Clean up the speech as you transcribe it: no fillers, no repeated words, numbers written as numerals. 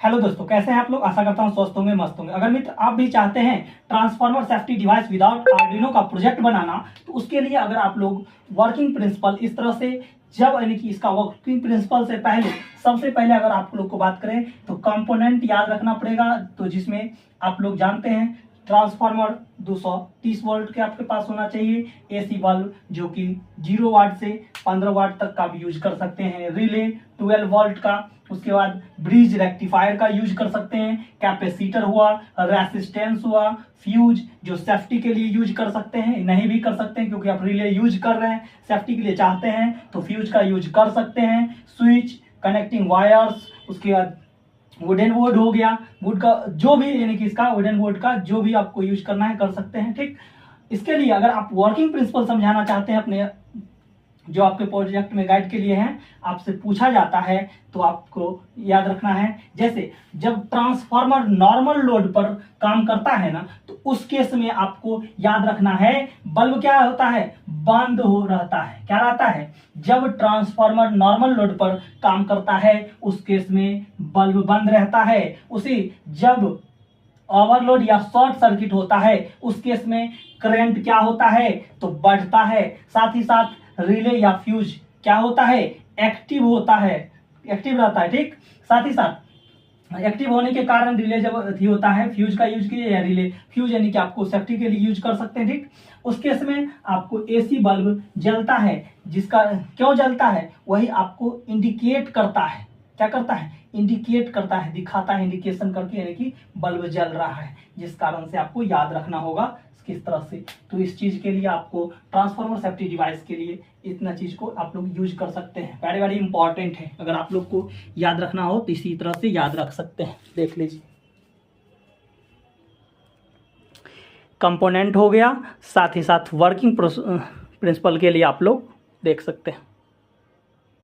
Hello दोस्तों, कैसे हैं आप लोग। आशा करता हूं स्वस्थ होंगे, मस्त होंगे। अगर मित्र आप भी चाहते हैं transformer safety device without Arduino का प्रोजेक्ट बनाना, तो उसके लिए अगर आप लोग वर्किंग प्रिंसिपल इस तरह से, जब यानी कि इसका वर्किंग प्रिंसिपल से पहले सबसे पहले अगर आप लोग को बात करें तो कंपोनेंट याद रखना पड़ेगा। तो जिसमें आप लोग जानते हैं ट्रांसफार्मर 230 वोल्ट के आपके पास होना चाहिए, एसी बल्ब जो कि 0 वाट से 15 वाट तक का भी यूज कर सकते हैं, रिले 12 वोल्ट का, उसके बाद ब्रिज रेक्टिफायर का यूज कर सकते हैं, कैपेसिटर हुआ, रेसिस्टेंस हुआ, फ्यूज जो सेफ्टी के लिए यूज कर सकते हैं, नहीं भी कर सकते हैं क्योंकि आप रिले यूज कर रहे हैं, सेफ्टी के लिए चाहते हैं तो फ्यूज का यूज कर सकते हैं, स्विच, कनेक्टिंग वायर्स, उसके बाद वुडन बोर्ड हो गया, वुड का जो भी यानी कि इसका वुडन बोर्ड का जो भी आपको यूज करना है कर सकते हैं। ठीक, इसके लिए अगर आप वर्किंग प्रिंसिपल समझाना चाहते हैं अपने जो आपके प्रोजेक्ट में गाइड के लिए हैं, आपसे पूछा जाता है तो आपको याद रखना है। जैसे जब ट्रांसफार्मर नॉर्मल लोड पर काम करता है ना, तो उस केस में आपको याद रखना है बल्ब क्या होता है, बंद हो रहता है। क्या रहता है, जब ट्रांसफार्मर नॉर्मल लोड पर काम करता है उस केस में बल्ब बंद रहता है। उसी जब ओवरलोड या शॉर्ट सर्किट होता है उस केस में करंट क्या होता है, तो बढ़ता है। साथ ही साथ रिले या फ्यूज क्या होता है, एक्टिव होता है, एक्टिव रहता है। ठीक, साथ ही साथ एक्टिव होने के कारण रिले जब होता है, फ्यूज का यूज कीजिए या रिले फ्यूज यानी कि आपको सेफ्टी के लिए यूज कर सकते हैं। ठीक, उस केस में आपको एसी बल्ब जलता है, जिसका क्यों जलता है वही आपको इंडिकेट करता है। क्या करता है, इंडिकेट करता है, दिखाता है इंडिकेशन करके, यानी कि बल्ब जल रहा है, जिस कारण से आपको याद रखना होगा किस तरह से। तो इस चीज के लिए आपको ट्रांसफार्मर सेफ्टी डिवाइस के लिए इतना चीज को आप लोग यूज कर सकते हैं। वेरी वेरी इंपॉर्टेंट है, अगर आप लोग को याद रखना हो तो इसी तरह से याद रख सकते हैं। देख लीजिए, कंपोनेंट हो गया, साथ ही साथ वर्किंग प्रिंसिपल के लिए आप लोग देख सकते हैं।